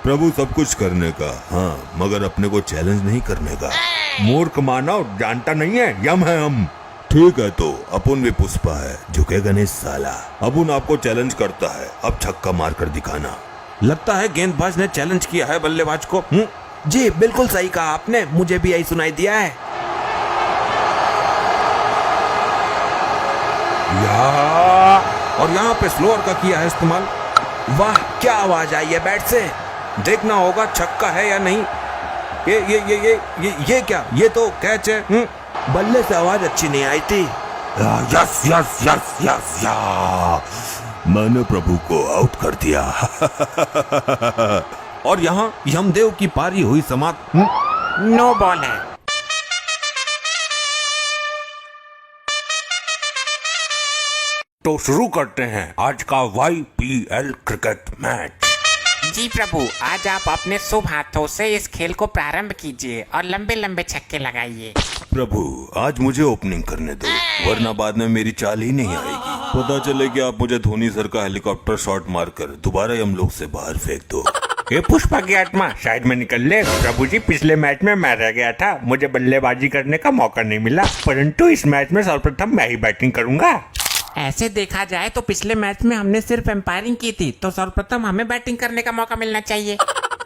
प्रभु सब कुछ करने का, हाँ, मगर अपने को चैलेंज नहीं करने का। मूर्ख मानव जानता नहीं है, यम है हम। ठीक है तो अपुन भी पुष्पा है, झुकेगा नहीं साला। अपुन आपको चैलेंज करता है, अब छक्का मारकर दिखाना। लगता है गेंदबाज ने चैलेंज किया है बल्लेबाज को। जी बिल्कुल सही कहा आपने, मुझे भी यही सुनाई दिया है। और यहाँ पे स्लोअर का किया है इस्तेमाल। वाह क्या आवाज आई है बैट से। देखना होगा छक्का है या नहीं। ये क्या, ये तो कैच है। बल्ले से आवाज अच्छी नहीं आई थी। यस यस यस यस या, मैंने प्रभु को आउट कर दिया। और यहाँ यमदेव की पारी हुई समाप्त। नो बॉल है। तो शुरू करते हैं आज का YPL क्रिकेट मैच। जी प्रभु, आज आप अपने शुभ हाथों से इस खेल को प्रारंभ कीजिए और लंबे लंबे छक्के लगाइए। प्रभु आज मुझे ओपनिंग करने दो, वरना बाद में मेरी चाल ही नहीं आएगी। पता चले कि आप मुझे धोनी सर का हेलीकॉप्टर शॉट मारकर दोबारा यमलोक से बाहर फेंक दो। ये पुष्पा की आत्मा साइड में निकल ले। प्रभु जी, पिछले मैच में मैं रह गया था, मुझे बल्लेबाजी करने का मौका नहीं मिला, परंतु इस मैच में सर्वप्रथम मैं ही बैटिंग करूंगा। ऐसे देखा जाए तो पिछले मैच में हमने सिर्फ एम्पायरिंग की थी, तो सर्वप्रथम हमें बैटिंग करने का मौका मिलना चाहिए।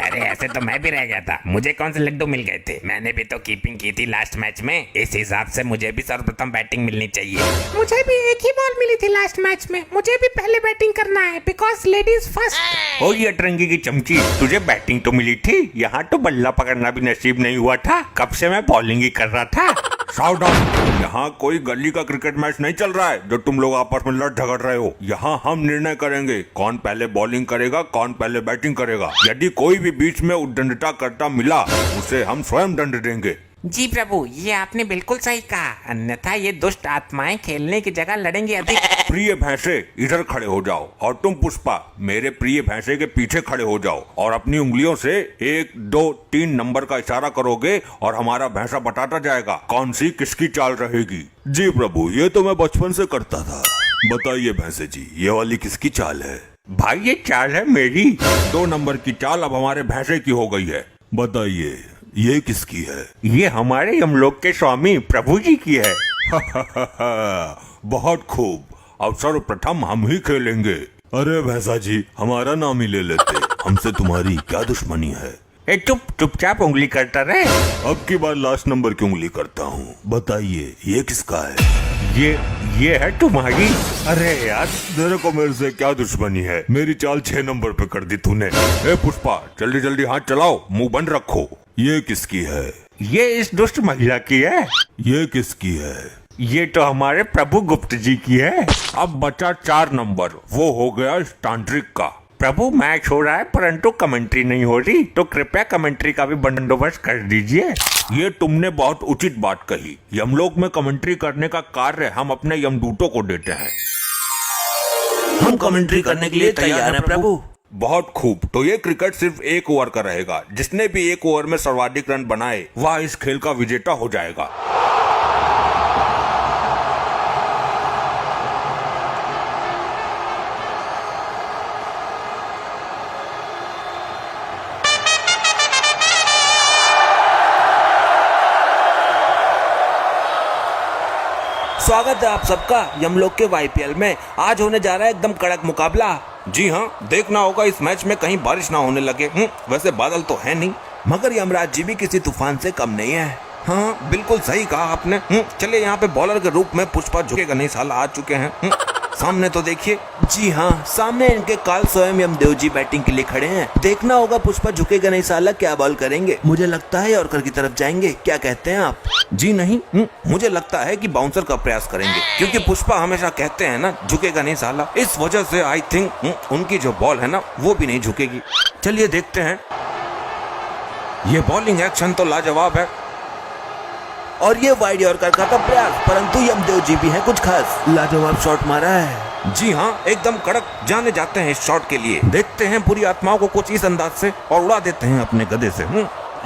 अरे ऐसे तो मैं भी रह गया था, मुझे कौन से लड्डू मिल गए थे, मैंने भी तो कीपिंग की थी लास्ट मैच में, इस हिसाब से मुझे भी सर्वप्रथम बैटिंग मिलनी चाहिए। मुझे भी एक ही बॉल मिली थी लास्ट मैच में, मुझे भी पहले बैटिंग करना है, बिकॉज लेडीज फर्स्ट। ओ ये अटरंगी की चमची, तुझे बैटिंग तो मिली थी, यहाँ तो बल्ला पकड़ना भी नसीब नहीं हुआ था, कब से मैं बॉलिंग ही कर रहा था। साउथ यहाँ कोई गली का क्रिकेट मैच नहीं चल रहा है जो तुम लोग आपस में लड़ झगड़ रहे हो। यहाँ हम निर्णय करेंगे कौन पहले बॉलिंग करेगा, कौन पहले बैटिंग करेगा। यदि कोई भी बीच में उद्दंडता करता मिला, उसे हम स्वयं दंड देंगे। जी प्रभु, ये आपने बिल्कुल सही कहा, अन्यथा ये दुष्ट आत्माएं खेलने की जगह लड़ेंगे अधिक। प्रिय भैंसे इधर खड़े हो जाओ, और तुम पुष्पा मेरे प्रिय भैंसे के पीछे खड़े हो जाओ, और अपनी उंगलियों से 1 2 3 नंबर का इशारा करोगे और हमारा भैंसा बताता जाएगा कौन सी किसकी चाल रहेगी। जी प्रभु, ये तो मैं बचपन से करता था। बताइए भैंसे जी, ये वाली किसकी चाल है? भाई ये चाल है मेरी। 2 नंबर की चाल अब हमारे भैंसे की हो गई है। बताइए ये किसकी है? ये हमारे यमलोक के स्वामी प्रभु जी की है। बहुत खूब, अब सर्वप्रथम हम ही खेलेंगे। अरे भैंसा जी, हमारा नाम ही ले लेते, हमसे तुम्हारी क्या दुश्मनी है? ए चुपचाप उंगली करता रहे। अब की बार लास्ट नंबर की उंगली करता हूँ। बताइए ये किसका है? ये है तुम्हारी। अरे यार, तेरे को मेरे से क्या दुश्मनी है? मेरी चाल 6 नंबर पे कर दी तूने। ए पुष्पा, जल्दी जल्दी हाथ चलाओ, मुंह बंद रखो। ये किसकी है? ये इस दुष्ट महिला की है। ये किसकी है? ये तो हमारे प्रभु गुप्त जी की है। अब बचा 4 नंबर, वो हो गया इस तांत्रिक का। प्रभु मैच हो रहा है परंतु कमेंट्री नहीं हो रही, तो कृपया कमेंट्री का भी बंदोबस्त कर दीजिए। ये तुमने बहुत उचित बात कही। यमलोक में कमेंट्री करने का कार्य हम अपने यमदूतों को देते हैं। हम कमेंट्री करने के लिए तैयार हैं प्रभु। बहुत खूब, तो ये क्रिकेट सिर्फ 1 ओवर का रहेगा। जिसने भी 1 ओवर में सर्वाधिक रन बनाए वह इस खेल का विजेता हो जाएगा। स्वागत है आप सबका यमलोक के YPL में। आज होने जा रहा है एकदम कड़क मुकाबला। जी हाँ, देखना होगा इस मैच में कहीं बारिश ना होने लगे। वैसे बादल तो है नहीं, मगर यमराज जी भी किसी तूफान से कम नहीं है। हाँ बिल्कुल सही कहा आपने। चलिए यहाँ पे बॉलर के रूप में पुष्पा झुकेगा नहीं साला आ चुके हैं। सामने तो देखिए। जी हाँ, सामने इनके काल स्वयं यमदेव जी बैटिंग के लिए खड़े हैं। देखना होगा पुष्पा झुकेगा नहीं साला क्या बॉल करेंगे। मुझे लगता है यॉर्कर की तरफ जाएंगे, क्या कहते हैं आप? जी नहीं, मुझे लगता है कि बाउंसर का प्रयास करेंगे, क्योंकि पुष्पा हमेशा कहते हैं ना झुकेगा नहीं साला। इस वजह से आई थिंक उनकी जो बॉल है ना वो भी नहीं झुकेगी। चलिए देखते हैं। ये बॉलिंग एक्शन तो लाजवाब है, और ये वाइड यॉर्कर का प्रयास, परंतु यमदेव जी भी हैं कुछ खास। लाजवाब शॉट मारा है। जी हाँ, एकदम कड़क जाने जाते हैं इस शॉट के लिए। देखते हैं बुरी आत्माओं को कुछ इस अंदाज से और उड़ा देते हैं अपने गधे से।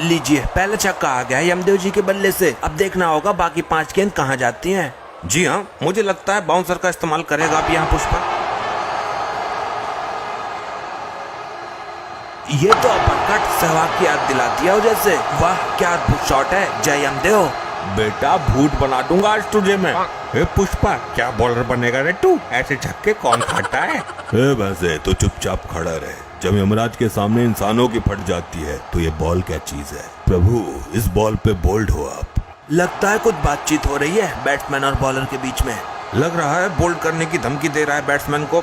लीजिए, पहले छक्का आ गया यमदेव जी के बल्ले से। अब देखना होगा बाकी 5 गेंद कहाँ जाती हैं। जी हाँ, मुझे लगता है बाउंसर का इस्तेमाल करेगा अब यहाँ पुष्पा। ये तो अपन कट सहवाग की याद दिला दिया हो जैसे। वाह क्या अद्भुत शॉट है, जय यमदेव। बेटा भूत बना दूंगा आज तुझे मैं। ए पुष्पा, क्या बॉलर बनेगा रे तू? ऐसे छक्के कौन खाता है? वैसे तो चुपचाप खड़ा रहे। जब यमराज के सामने इंसानों की फट जाती है तो ये बॉल क्या चीज है। प्रभु इस बॉल पे बोल्ड हो आप। लगता है कुछ बातचीत हो रही है बैट्समैन और बॉलर के बीच में। लग रहा है बोल्ड करने की धमकी दे रहा है बैट्समैन को।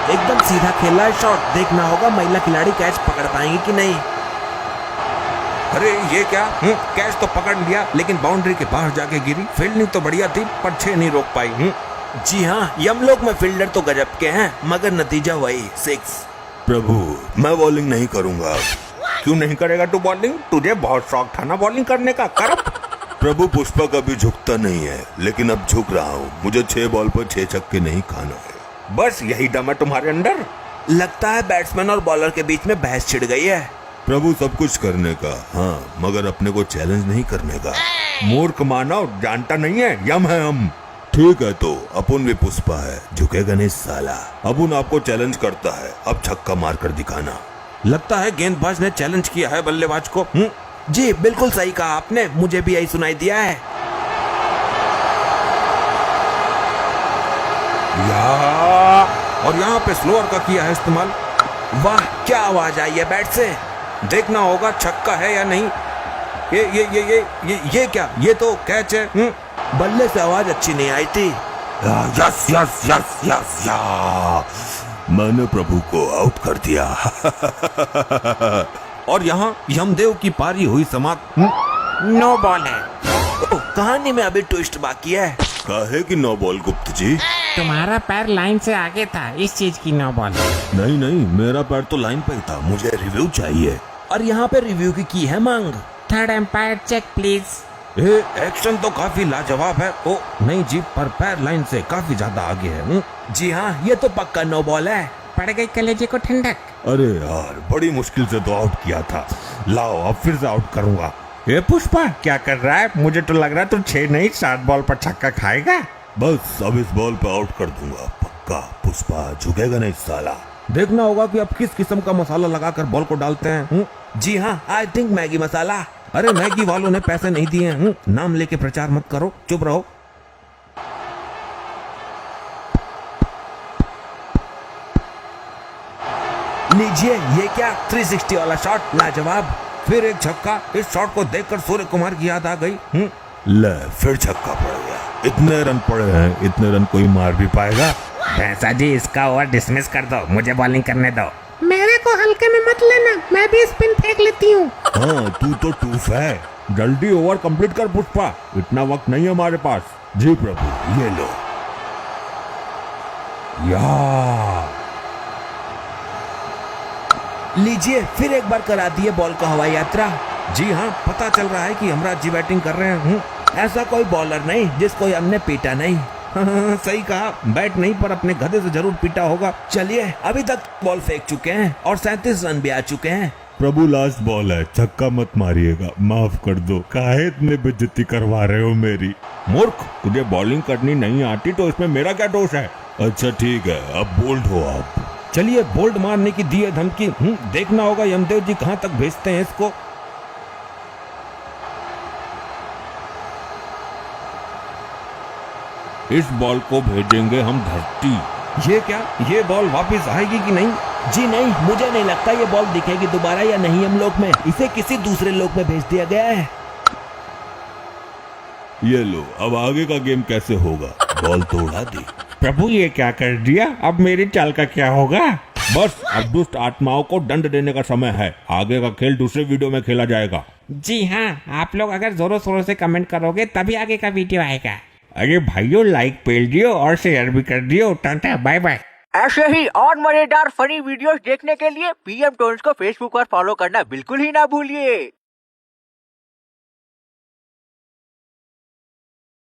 एकदम सीधा खेला है शॉट, देखना होगा महिला खिलाड़ी कैच पकड़ पाएंगी कि नहीं। अरे ये क्या, कैच तो पकड़ लिया लेकिन बाउंड्री के बाहर जाके गिरी। फील्डिंग तो बढ़िया थी पर 6 नहीं रोक पाई। जी हाँ, यमलोक में फील्डर तो गजब के हैं मगर नतीजा वही 6। प्रभु मैं बॉलिंग नहीं करूंगा। क्यों नहीं करेगा तू बॉलिंग? तुझे बहुत शौक था ना बॉलिंग करने का, कर। प्रभु पुष्पा कभी झुकता नहीं है लेकिन अब झुक रहा हूँ। मुझे 6 बॉल पर 6 छक्के नहीं खाना है। बस यही दम है तुम्हारे अंदर। लगता है बैट्समैन और बॉलर के बीच में बहस छिड़ गई है। प्रभु सब कुछ करने का, हाँ मगर अपने को चैलेंज नहीं करने का। मूर्ख मानव, जानता नहीं है यम है हम। ठीक है तो अपुन भी पुष्पा है, झुकेगा नहीं साला। अपुन आपको चैलेंज करता है, अब छक्का मार कर दिखाना। लगता है गेंदबाज ने चैलेंज किया है बल्लेबाज को। जी बिल्कुल सही कहा आपने, मुझे भी यही सुनाई दिया है। और यहाँ पे स्लोअर का किया है इस्तेमाल। वाह क्या आवाज आई है बैट से। देखना होगा छक्का है या नहीं। ये क्या, ये तो कैच है। बल्ले से आवाज अच्छी नहीं आई थी। यस यस यस यस या मैंने प्रभु को आउट कर दिया। और यहाँ यमदेव की पारी हुई समाप्त। नो बॉल है। कहानी में अभी ट्विस्ट बाकी है। काहे की 9 बॉल गुप्त जी? तुम्हारा पैर लाइन से आगे था, इस चीज की नो बॉल। नहीं नहीं, मेरा पैर तो लाइन पे ही था। मुझे रिव्यू चाहिए। और यहाँ पे रिव्यू की है मांग। Third umpire check please. Action तो काफी लाजवाब है। ओ नहीं जी, पर पैर लाइन से काफी ज्यादा आगे है। जी हाँ, ये तो पक्का नो बॉल है। पड़ गई कलेजे को ठंडक। अरे यार बड़ी मुश्किल से तो आउट किया था। लाओ अब फिर से आउट करूंगा। ये पुष्पा क्या कर रहा है? मुझे तो लग रहा है तू 6 नहीं 7 बॉल पर छक्का खाएगा। बस अब इस बॉल पे आउट कर दूंगा पक्का। पुष्पा झुकेगा नहीं साला। देखना होगा कि अब किस किस्म का मसाला लगाकर बॉल को डालते हैं। जी हाँ, आई थिंक मैगी मसाला। अरे मैगी वालों ने पैसे नहीं दिए हैं। नाम लेके प्रचार मत करो, चुप रहो। लीजिए, ये क्या 360 वाला शॉट, लाजवाब। फिर एक छक्का। इस शॉट को देखकर सूर्य कुमार की याद आ गई। ले फिर छक्का पड़ गया। इतने रन पड़े हैं, इतने रन कोई मार भी पाएगा? भैंसा जी इसका ओवर डिसमिस कर दो, मुझे बॉलिंग करने दो। मेरे को हल्के में मत लेना, मैं भी स्पिन फेंक लेती हूँ। हाँ तू तो टूफ है। जल्दी ओवर कंप्लीट कर पुष्पा, इतना वक्त नहीं है हमारे पास। जी प्रभु ये लो। या लीजिए, फिर एक बार करा दिए बॉल का हवाई यात्रा। जी हाँ, पता चल रहा है कि यमराज जी बैटिंग कर रहे हैं। ऐसा कोई बॉलर नहीं जिसको हमने पीटा नहीं। सही कहा, बैट नहीं पर अपने गधे से जरूर पीटा होगा। चलिए, अभी तक बॉल फेंक चुके हैं और 37 रन भी आ चुके हैं। प्रभु लास्ट बॉल है, छक्का मत मारिएगा, माफ कर दो। काहे इतने बेइज्जती करवा रहे हो मेरी? मूर्ख, तुझे बॉलिंग करनी नहीं आती तो इसमें मेरा क्या दोष है? अच्छा ठीक है, अब बोल्ड हो आप। चलिए, बोल्ड मारने की दी है धमकी। देखना होगा यमदेव जी कहाँ तक भेजते हैं इसको। इस बॉल को भेजेंगे हम धरती। ये क्या, ये बॉल वापस आएगी कि नहीं? जी नहीं, मुझे नहीं लगता ये बॉल दिखेगी दोबारा या नहीं। हम लोग में इसे किसी दूसरे लोक में भेज दिया गया है। ये लो, अब आगे का गेम कैसे होगा? बॉल तो उड़ा दी। प्रभु ये क्या कर दिया? अब मेरी चाल का क्या होगा? बस अब दुष्ट आत्माओं को दंड देने का समय है। आगे का खेल दूसरे वीडियो में खेला जाएगा। जी हाँ, आप लोग अगर जोरों शोरों से कमेंट करोगे तभी आगे का वीडियो आएगा। अरे भाइयों, लाइक पेल दियो और शेयर भी कर दियो। Tata bye bye. ऐसे ही और मजेदार फनी वीडियोस देखने के लिए पीएम टोन्स को फेसबुक पर फॉलो करना बिल्कुल ही ना भूलिए।